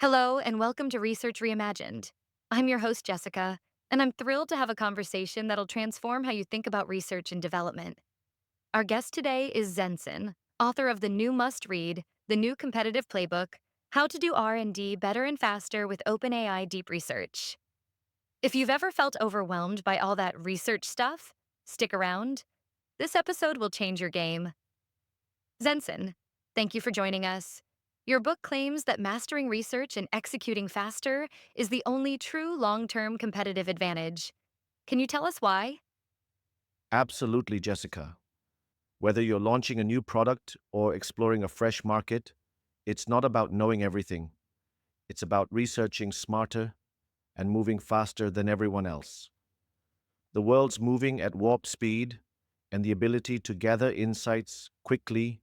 Hello, and welcome to Research Reimagined. I'm your host, Jessica, and I'm thrilled to have a conversation that'll transform how you think about research and development. Our guest today is Zenson, author of the new must-read, The New Competitive Playbook, How to Do R&D Better and Faster with OpenAI Deep Research. If you've ever felt overwhelmed by all that research stuff, stick around. This episode will change your game. Zenson, thank you for joining us. Your book claims that mastering research and executing faster is the only true long term competitive advantage. Can you tell us why? Absolutely, Jessica. Whether you're launching a new product or exploring a fresh market, it's not about knowing everything. It's about researching smarter and moving faster than everyone else. The world's moving at warp speed, and the ability to gather insights quickly,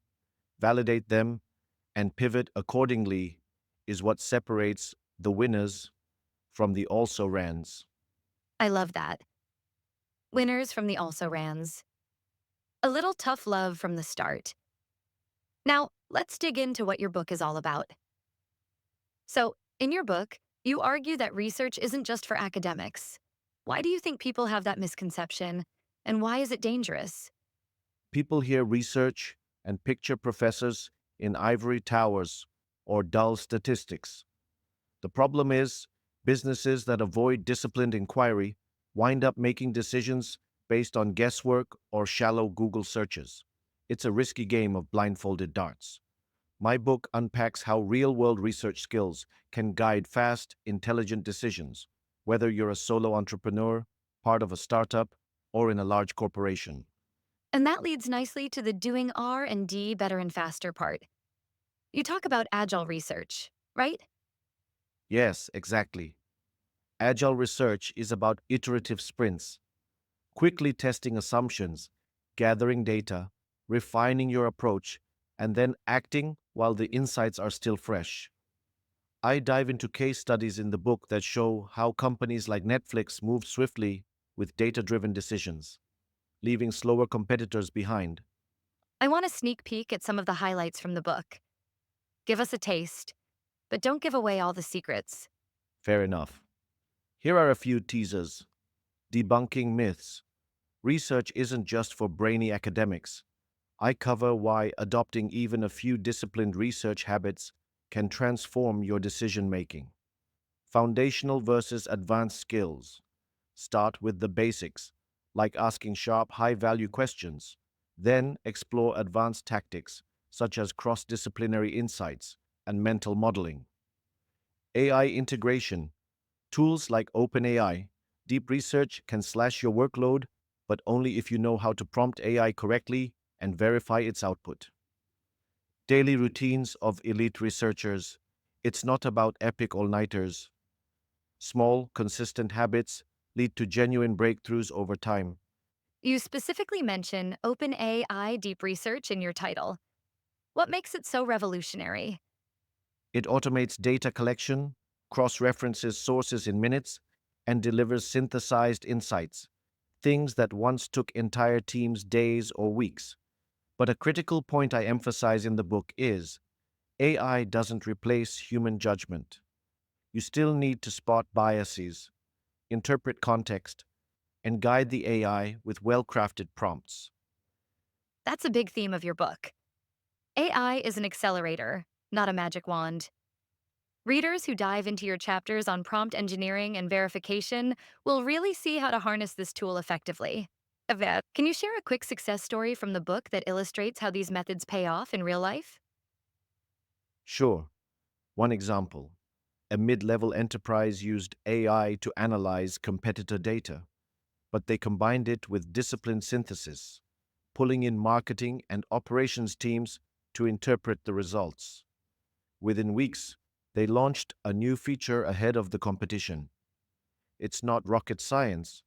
validate them, and pivot accordingly is what separates the winners from the also rans. I love that. Winners from the also rans. A little tough love from the start. Now, let's dig into what your book is all about. So, in your book, you argue that research isn't just for academics. Why do you think people have that misconception? And why is it dangerous? People hear research and picture professors in ivory towers or dull statistics. The problem is, businesses that avoid disciplined inquiry wind up making decisions based on guesswork or shallow Google searches. It's a risky game of blindfolded darts. My book unpacks how real world research skills can guide fast, intelligent decisions, whether you're a solo entrepreneur, part of a startup, or in a large corporation. And that leads nicely to the doing R&D better and faster part. You talk about agile research, right? Yes, exactly. Agile research is about iterative sprints, quickly testing assumptions, gathering data, refining your approach, and then acting while the insights are still fresh. I dive into case studies in the book that show how companies like Netflix moved swiftly with data driven decisions, leaving slower competitors behind. I want a sneak peek at some of the highlights from the book. Give us a taste, but don't give away all the secrets. Fair enough. Here are a few teasers. Debunking myths. Research isn't just for brainy academics. I cover why adopting even a few disciplined research habits can transform your decision making. Foundational versus advanced skills. Start with the basics, like asking sharp, high value questions. Then explore advanced tactics, such as cross disciplinary insights and mental modeling. AI integration. Tools like OpenAI, Deep Research can slash your workload, but only if you know how to prompt AI correctly and verify its output. Daily routines of elite researchers. It's not about epic all nighters. Small, consistent habits lead to genuine breakthroughs over time. You specifically mention OpenAI Deep Research in your title. What makes it so revolutionary? It automates data collection, cross references sources in minutes, and delivers synthesized insights, things that once took entire teams days or weeks. But a critical point I emphasize in the book is AI doesn't replace human judgment. You still need to spot biases, interpret context, and guide the AI with well crafted prompts. That's a big theme of your book. AI is an accelerator, not a magic wand. Readers who dive into your chapters on prompt engineering and verification will really see how to harness this tool effectively. Yvette, can you share a quick success story from the book that illustrates how these methods pay off in real life? Sure, one example, a mid level enterprise used AI to analyze competitor data, but they combined it with disciplined synthesis, pulling in marketing and operations teams to interpret the results. Within weeks, they launched a new feature ahead of the competition. It's not rocket science,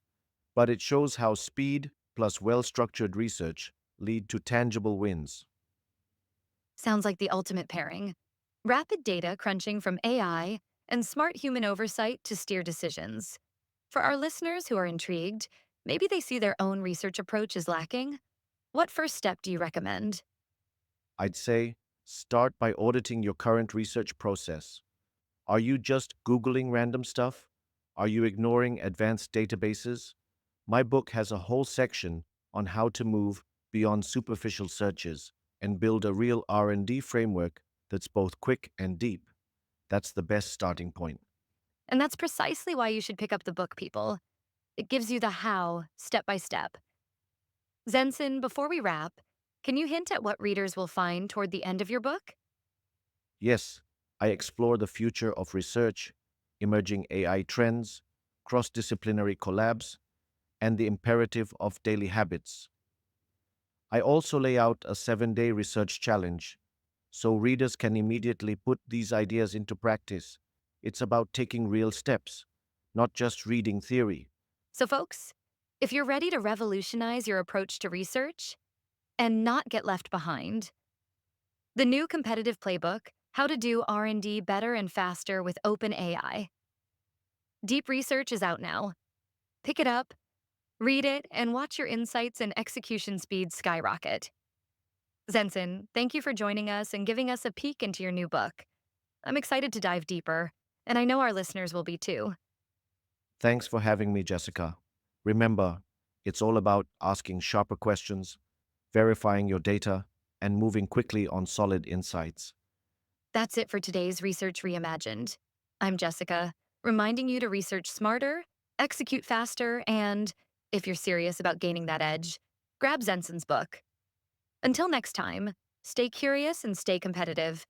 but it shows how speed plus well structured research lead to tangible wins. Sounds like the ultimate pairing. Rapid data crunching from AI and smart human oversight to steer decisions. For our listeners who are intrigued, maybe they see their own research approach is lacking. What first step do you recommend? I'd say start by auditing your current research process. Are you just Googling random stuff? Are you ignoring advanced databases? My book has a whole section on how to move beyond superficial searches and build a real R&D framework that's both quick and deep. That's the best starting point. And that's precisely why you should pick up the book, people. It gives you the how, step by step. Zenson, before we wrap, can you hint at what readers will find toward the end of your book? Yes, I explore the future of research, emerging AI trends, cross-disciplinary collabs, and the imperative of daily habits. I also lay out a 7-day research challenge so readers can immediately put these ideas into practice. It's about taking real steps, not just reading theory. So, folks, if you're ready to revolutionize your approach to research and not get left behind, the new Competitive Playbook, How to Do R&D Better and Faster with OpenAI. Deep Research is out now. Pick it up, read it, and watch your insights and execution speed skyrocket. Zenson, thank you for joining us and giving us a peek into your new book. I'm excited to dive deeper, and I know our listeners will be too. Thanks for having me, Jessica. Remember, it's all about asking sharper questions, verifying your data, and moving quickly on solid insights. That's it for today's Research Reimagined. I'm Jessica, reminding you to research smarter, execute faster, and, if you're serious about gaining that edge, grab Zenson's book. Until next time, stay curious and stay competitive.